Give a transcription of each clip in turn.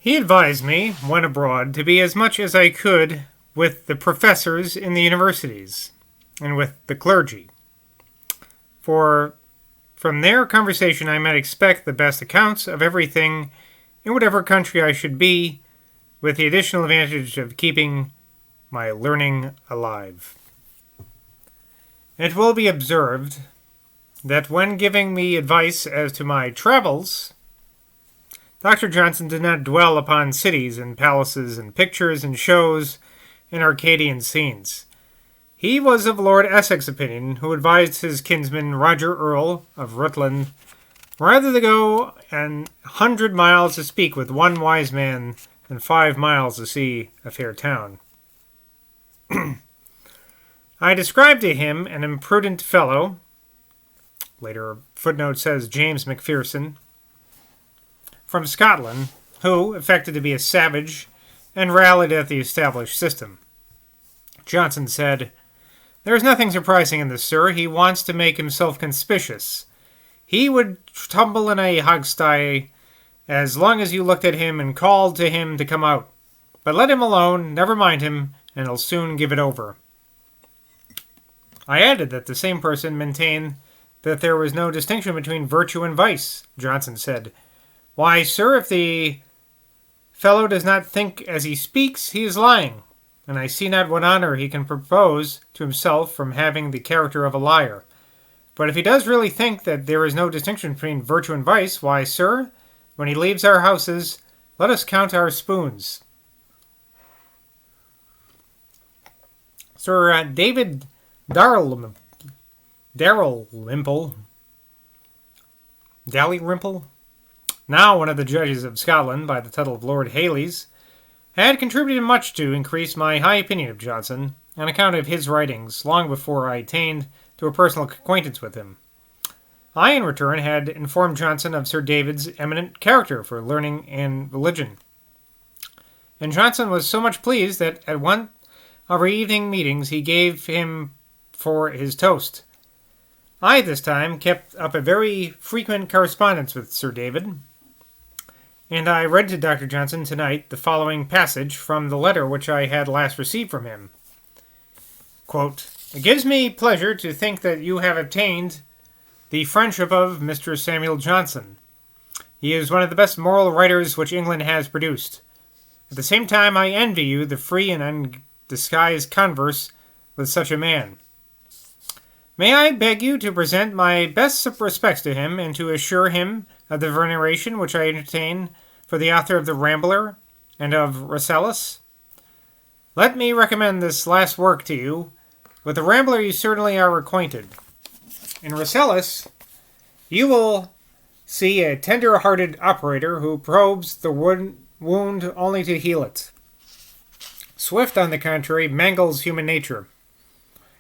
He advised me, when abroad, to be as much as I could with the professors in the universities and with the clergy. For from their conversation I might expect the best accounts of everything in whatever country I should be, with the additional advantage of keeping my learning alive. It will be observed that when giving me advice as to my travels, Dr. Johnson did not dwell upon cities and palaces and pictures and shows and Arcadian scenes. He was of Lord Essex's opinion, who advised his kinsman Roger Earl of Rutland rather to go 100 miles to speak with one wise man than 5 miles to see a fair town. I described to him an imprudent fellow, later footnote says James Macpherson, from Scotland, who affected to be a savage and rallied at the established system. Johnson said, "There is nothing surprising in this, sir. He wants to make himself conspicuous. He would tumble in a hogsty as long as you looked at him and called to him to come out. But let him alone, never mind him, and he'll soon give it over." I added that the same person maintained that there was no distinction between virtue and vice. Johnson said, "Why, sir, if the fellow does not think as he speaks, he is lying, and I see not what honor he can propose to himself from having the character of a liar. But if he does really think that there is no distinction between virtue and vice, why, sir, when he leaves our houses, let us count our spoons." Sir David Dalrymple, now one of the judges of Scotland by the title of Lord Hailes, had contributed much to increase my high opinion of Johnson, on account of his writings, long before I attained to a personal acquaintance with him. I, in return, had informed Johnson of Sir David's eminent character for learning and religion. And Johnson was so much pleased that at one of our evening meetings he gave him for his toast. I, this time, kept up a very frequent correspondence with Sir David, and I read to Dr. Johnson tonight the following passage from the letter which I had last received from him. Quote, "It gives me pleasure to think that you have obtained the friendship of Mr. Samuel Johnson. He is one of the best moral writers which England has produced. At the same time, I envy you the free and undisguised converse with such a man. May I beg you to present my best respects to him, and to assure him of the veneration which I entertain for the author of The Rambler and of Rasselas? Let me recommend this last work to you. With The Rambler you certainly are acquainted. In Rasselas you will see a tender-hearted operator who probes the wound only to heal it. Swift, on the contrary, mangles human nature.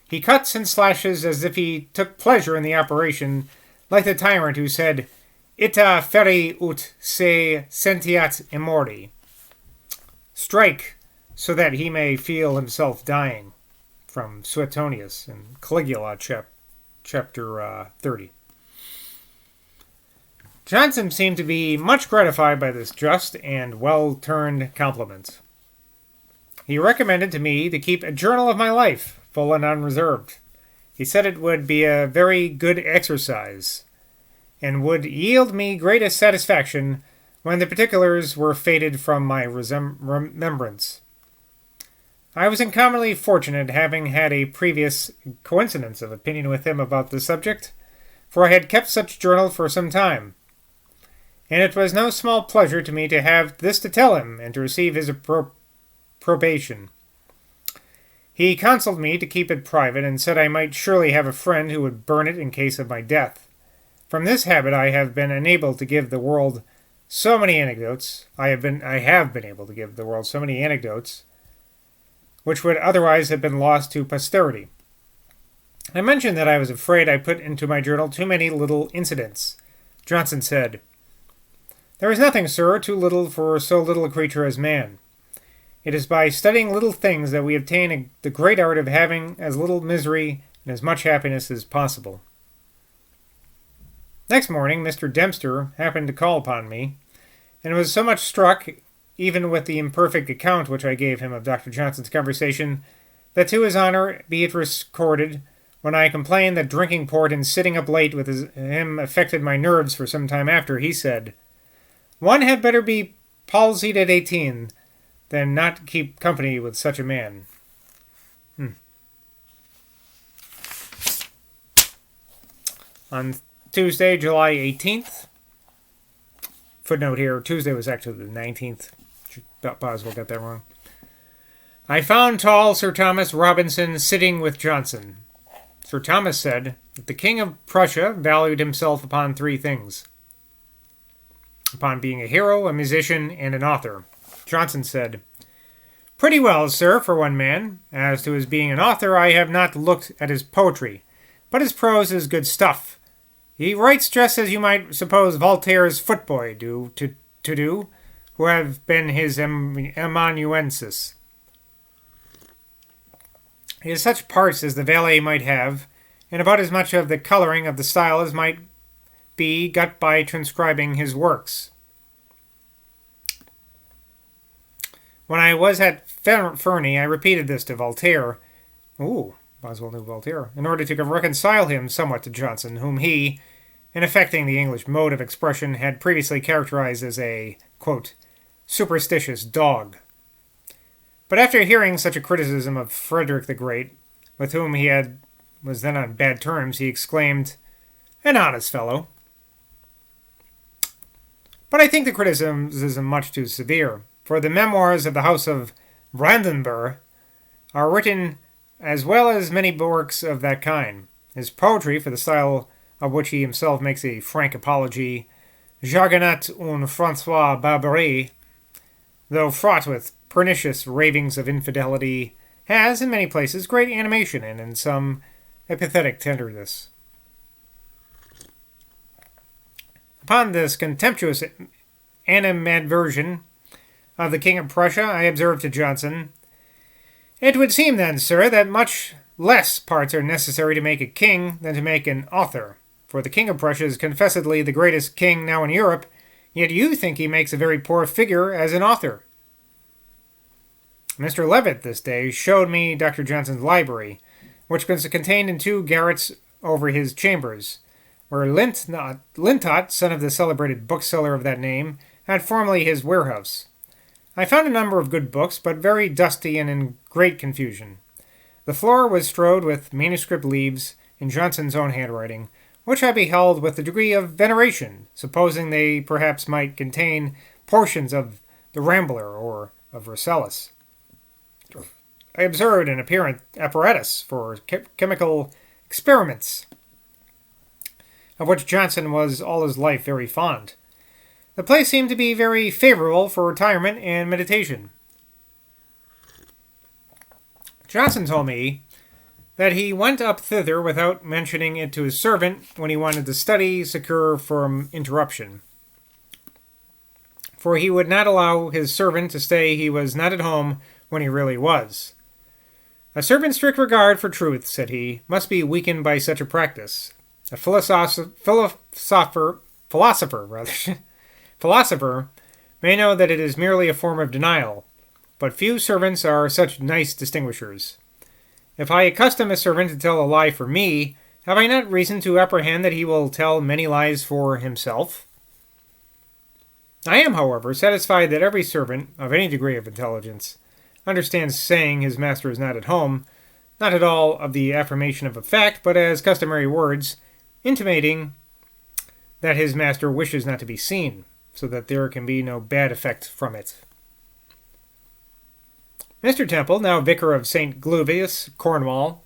He cuts and slashes as if he took pleasure in the operation, like the tyrant who said, Ita feri ut se sentiat immorti. Strike, so that he may feel himself dying. From Suetonius in Caligula, chapter 30. Johnson seemed to be much gratified by this just and well-turned compliment. He recommended to me to keep a journal of my life, full and unreserved. He said it would be a very good exercise, and would yield me greatest satisfaction when the particulars were faded from my remembrance. I was uncommonly fortunate, having had a previous coincidence of opinion with him about the subject, for I had kept such journal for some time, and it was no small pleasure to me to have this to tell him, and to receive his approbation. He counseled me to keep it private, and said I might surely have a friend who would burn it in case of my death. From this habit I have been enabled to give the world so many anecdotes. I have been able to give the world so many anecdotes which would otherwise have been lost to posterity. I mentioned that I was afraid I put into my journal too many little incidents. Johnson said, "There is nothing, sir, too little for so little a creature as man. It is by studying little things that we obtain the great art of having as little misery and as much happiness as possible." Next morning, Mr. Dempster happened to call upon me, and was so much struck even with the imperfect account which I gave him of Dr. Johnson's conversation, that to his honor be it recorded, when I complained that drinking port and sitting up late with him affected my nerves for some time after, he said, "One had better be palsied at 18 than not keep company with such a man." On Tuesday, July 18th, footnote here, Tuesday was actually the 19th. Boswell got that wrong. I found tall Sir Thomas Robinson sitting with Johnson. Sir Thomas said that the King of Prussia valued himself upon three things: upon being a hero, a musician, and an author. Johnson said, "Pretty well, sir, for one man. As to his being an author, I have not looked at his poetry, but his prose is good stuff. He writes just as you might suppose Voltaire's footboy do, who have been his amanuensis. He has such parts as the valet might have, and about as much of the colouring of the style as might be got by transcribing his works. When I was at Ferney, I repeated this to Voltaire." Boswell knew Voltaire. "In order to reconcile him somewhat to Johnson, whom he, in affecting the English mode of expression, had previously characterized as a, quote, superstitious dog. But after hearing such a criticism of Frederick the Great, with whom he was then on bad terms, he exclaimed, 'An honest fellow.' But I think the criticism much too severe, for the memoirs of the House of Brandenburg are written as well as many works of that kind. His poetry, for the style of which he himself makes a frank apology, jargonat un François Barbarie, though fraught with pernicious ravings of infidelity, has, in many places, great animation and in some epithelic tenderness." Upon this contemptuous animadversion of the King of Prussia, I observed to Johnson, "It would seem then, sir, that much less parts are necessary to make a king than to make an author. For the King of Prussia is confessedly the greatest king now in Europe, yet you think he makes a very poor figure as an author." Mr. Levitt this day showed me Dr. Johnson's library, which was contained in 2 garrets over his chambers, where Lintot, son of the celebrated bookseller of that name, had formerly his warehouse. I found a number of good books, but very dusty and in great confusion. The floor was strewed with manuscript leaves in Johnson's own handwriting, which I beheld with a degree of veneration, supposing they perhaps might contain portions of the Rambler or of Rasselas. I observed an apparent apparatus for chemical experiments, of which Johnson was all his life very fond. The place seemed to be very favourable for retirement and meditation. Johnson told me that he went up thither without mentioning it to his servant when he wanted to study secure from interruption, for he would not allow his servant to say he was not at home when he really was. "A servant's strict regard for truth," said he, "must be weakened by such a practice. A philosopher may know that it is merely a form of denial, but few servants are such nice distinguishers. If I accustom a servant to tell a lie for me, have I not reason to apprehend that he will tell many lies for himself? I am, however, satisfied that every servant, of any degree of intelligence, understands saying his master is not at home, not at all of the affirmation of a fact, but as customary words, intimating that his master wishes not to be seen, so that there can be no bad effect from it." Mr. Temple, now vicar of St. Gluvius, Cornwall,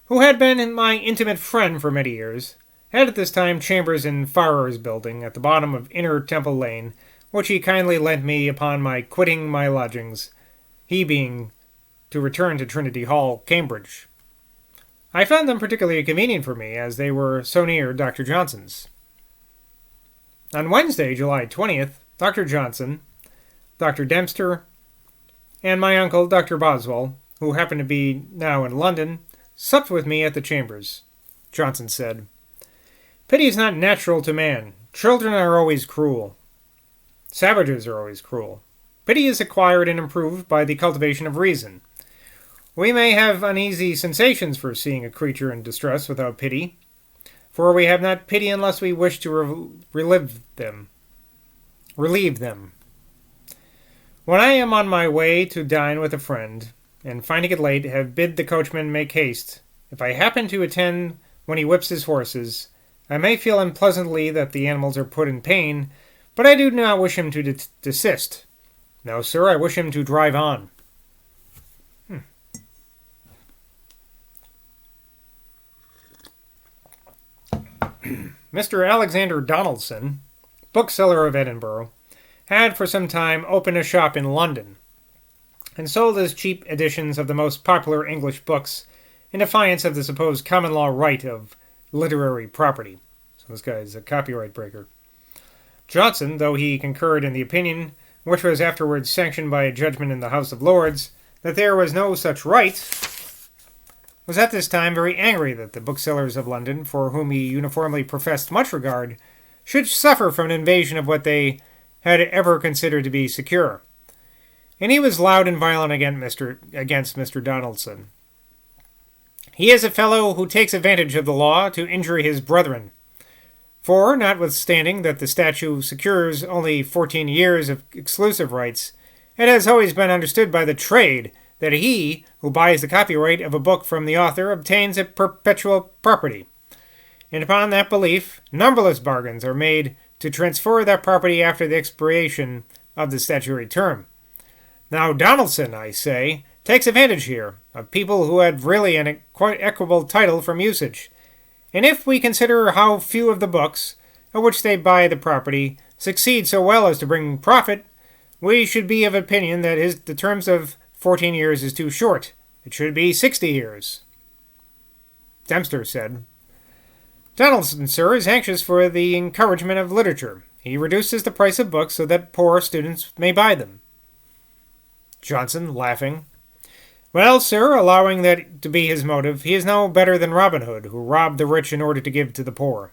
who had been my intimate friend for many years, had at this time chambers in Farrar's building at the bottom of Inner Temple Lane, which he kindly lent me upon my quitting my lodgings, he being to return to Trinity Hall, Cambridge. I found them particularly convenient for me, as they were so near Dr. Johnson's. On Wednesday, July 20th, Dr. Johnson, Dr. Dempster, and my uncle, Dr. Boswell, who happened to be now in London, supped with me at the chambers. Johnson said, "Pity is not natural to man. Children are always cruel. Savages are always cruel. Pity is acquired and improved by the cultivation of reason. We may have uneasy sensations for seeing a creature in distress without pity, for we have not pity unless we wish to relieve them. When I am on my way to dine with a friend, and finding it late, have bid the coachman make haste, if I happen to attend when he whips his horses, I may feel unpleasantly that the animals are put in pain, but I do not wish him to desist. No, sir, I wish him to drive on. Mr. Alexander Donaldson, bookseller of Edinburgh, had for some time opened a shop in London, and sold his cheap editions of the most popular English books in defiance of the supposed common law right of literary property. So this guy is a copyright breaker. Johnson, though he concurred in the opinion, which was afterwards sanctioned by a judgment in the House of Lords, that there was no such right, was at this time very angry that the booksellers of London, for whom he uniformly professed much regard, should suffer from an invasion of what they had ever considered to be secure. And he was loud and violent against Mr. Donaldson. He is a fellow who takes advantage of the law to injure his brethren. For, notwithstanding that the statute secures only 14 years of exclusive rights, it has always been understood by the trade that he who buys the copyright of a book from the author obtains a perpetual property. And upon that belief, numberless bargains are made to transfer that property after the expiration of the statutory term. Now Donaldson, I say, takes advantage here of people who had really an quite equitable title from usage. And if we consider how few of the books, of which they buy the property, succeed so well as to bring profit, we should be of opinion that the terms of 14 years is too short. It should be 60 years. Dempster said, Donaldson, sir, is anxious for the encouragement of literature. He reduces the price of books so that poor students may buy them. Johnson, laughing, Well, sir, allowing that to be his motive, he is no better than Robin Hood, who robbed the rich in order to give to the poor.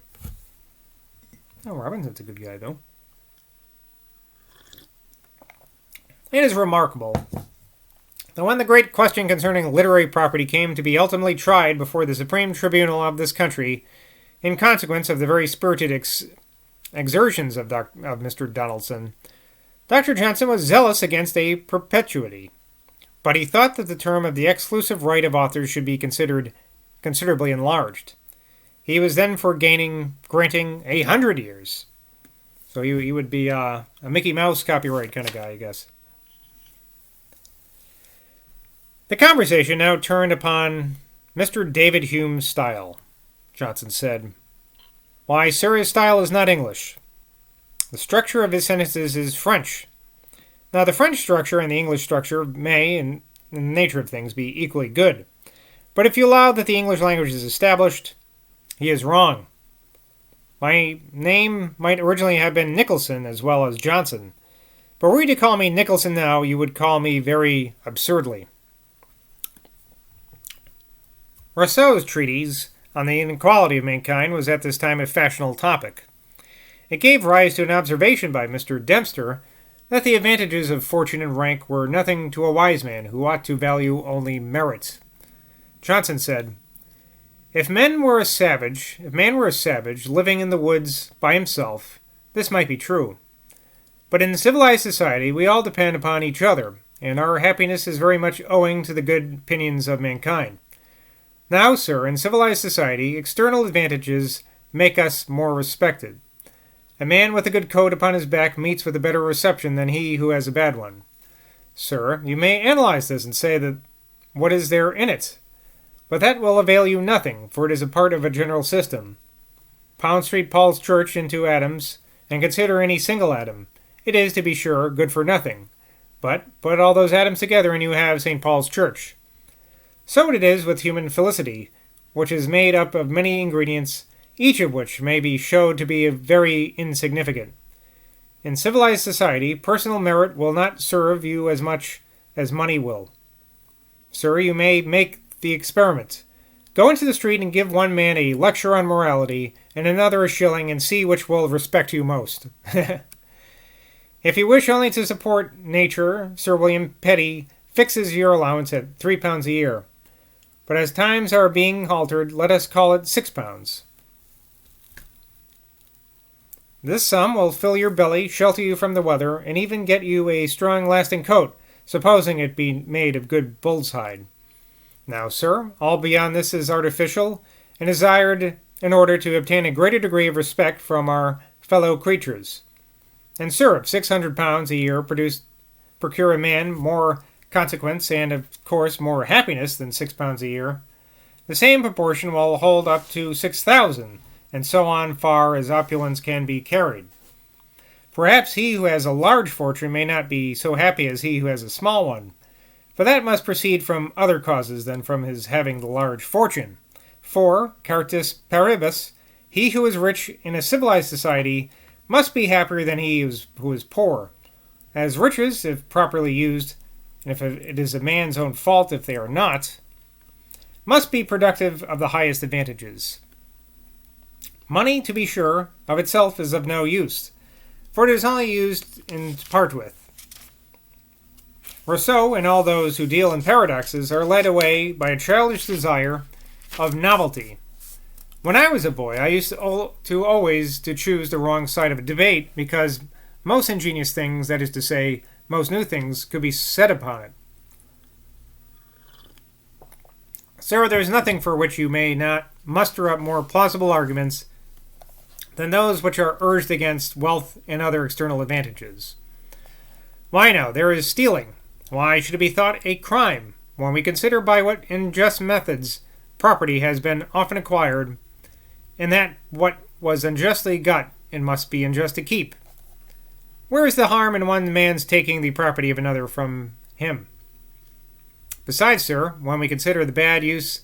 Oh, Robin Hood's a good guy, though. It is remarkable that when the great question concerning literary property came to be ultimately tried before the supreme tribunal of this country, in consequence of the very spirited exertions of Mr. Donaldson, Dr. Johnson was zealous against a perpetuity, but he thought that the term of the exclusive right of authors should be considered considerably enlarged. He was then for granting 100 years. So he would be a Mickey Mouse copyright kind of guy, I guess. The conversation now turned upon Mr. David Hume's style. Johnson said, Why, sir, his style is not English. The structure of his sentences is French. Now, the French structure and the English structure may, in the nature of things, be equally good. But if you allow that the English language is established, he is wrong. My name might originally have been Nicholson as well as Johnson, but were you to call me Nicholson now, you would call me very absurdly. Rousseau's treatise on the inequality of mankind was at this time a fashionable topic. It gave rise to an observation by Mr. Dempster that the advantages of fortune and rank were nothing to a wise man who ought to value only merit. Johnson said, If man were a savage, living in the woods by himself, this might be true. But in civilized society, we all depend upon each other, and our happiness is very much owing to the good opinions of mankind. Now, sir, in civilized society, external advantages make us more respected. A man with a good coat upon his back meets with a better reception than he who has a bad one. Sir, you may analyze this and say that what is there in it? But that will avail you nothing, for it is a part of a general system. Pound Street Paul's Church into atoms, and consider any single atom. It is, to be sure, good for nothing. But put all those atoms together and you have St. Paul's Church. So it is with human felicity, which is made up of many ingredients, each of which may be showed to be very insignificant. In civilized society, personal merit will not serve you as much as money will. Sir, you may make the experiment. Go into the street and give one man a lecture on morality and another a shilling and see which will respect you most. If you wish only to support nature, Sir William Petty fixes your allowance at £3 a year. But as times are being altered, let us call it £6. This sum will fill your belly, shelter you from the weather, and even get you a strong lasting coat, supposing it be made of good bull's hide. Now, sir, all beyond this is artificial, and desired in order to obtain a greater degree of respect from our fellow creatures. And, sir, if £600 a year procure a man more consequence and, of course, more happiness than £6 a year, the same proportion will hold up to 6,000, and so on far as opulence can be carried. Perhaps he who has a large fortune may not be so happy as he who has a small one, but that must proceed from other causes than from his having the large fortune. For, certis paribus, he who is rich in a civilized society must be happier than he who is poor, as riches, if properly used, and if it is a man's own fault if they are not, must be productive of the highest advantages. Money, to be sure, of itself is of no use, for it is only used in to part with. Rousseau and all those who deal in paradoxes are led away by a childish desire of novelty. When I was a boy, I used to always choose the wrong side of a debate because most ingenious things, that is to say, most new things, could be said upon it. Sir, there is nothing for which you may not muster up more plausible arguments than those which are urged against wealth and other external advantages. Why now, there is stealing. Why should it be thought a crime, when we consider by what unjust methods property has been often acquired, and that what was unjustly got and must be unjust to keep? Where is the harm in one man's taking the property of another from him? Besides, sir, when we consider the bad use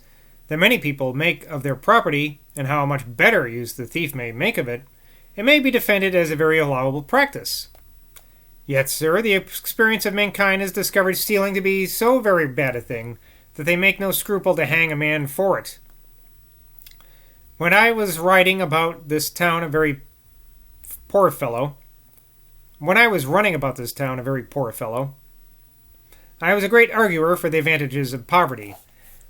that many people make of their property, and how much better use the thief may make of it, it may be defended as a very allowable practice. Yet, sir, the experience of mankind has discovered stealing to be so very bad a thing that they make no scruple to hang a man for it. When I was running about this town a very poor fellow, I was a great arguer for the advantages of poverty,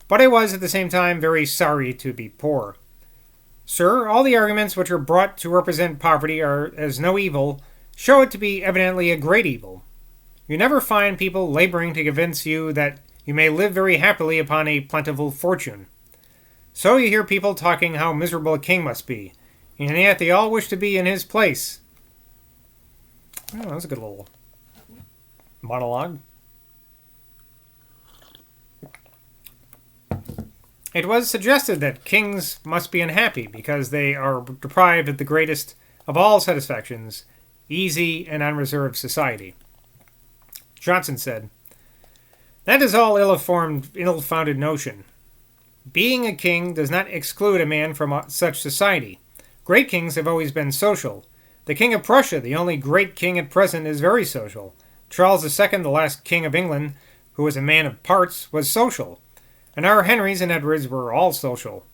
but I was at the same time very sorry to be poor. Sir, all the arguments which are brought to represent poverty are as no evil, show it to be evidently a great evil. You never find people laboring to convince you that you may live very happily upon a plentiful fortune. So you hear people talking how miserable a king must be, and yet they all wish to be in his place. Oh, that's a good little monologue. It was suggested that kings must be unhappy because they are deprived of the greatest of all satisfactions, easy and unreserved society. Johnson said, "That is all ill-founded notion. Being a king does not exclude a man from such society. Great kings have always been social. The King of Prussia, the only great king at present, is very social. Charles II, the last king of England, who was a man of parts, was social. And our Henrys and Edwards were all social."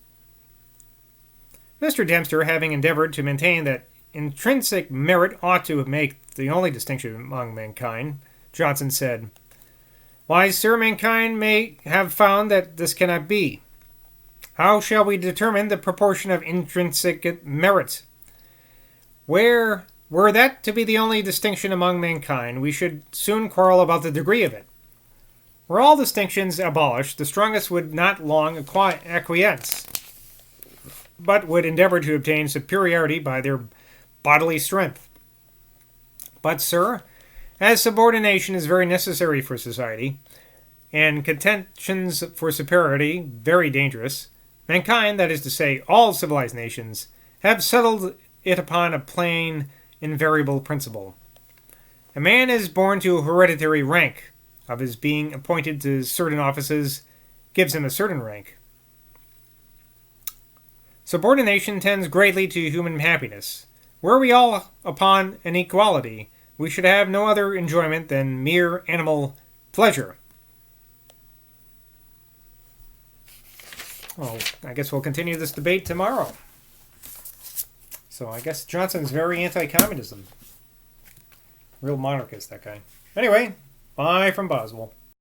Mr. Dempster, having endeavored to maintain that intrinsic merit ought to make the only distinction among mankind, Johnson said, "Why, sir, mankind may have found that this cannot be. How shall we determine the proportion of intrinsic merit? Were that to be the only distinction among mankind, we should soon quarrel about the degree of it. Were all distinctions abolished, the strongest would not long acquiesce, but would endeavor to obtain superiority by their bodily strength. But, sir, as subordination is very necessary for society, and contentions for superiority very dangerous, mankind, that is to say, all civilized nations, have settled it upon a plain, invariable principle. A man is born to hereditary rank. Of his being appointed to certain offices gives him a certain rank. Subordination tends greatly to human happiness. Were we all upon an equality, we should have no other enjoyment than mere animal pleasure. Well, I guess we'll continue this debate tomorrow. So I guess Johnson's very anti-communism. Real monarchist, that guy. Anyway, bye from Boswell.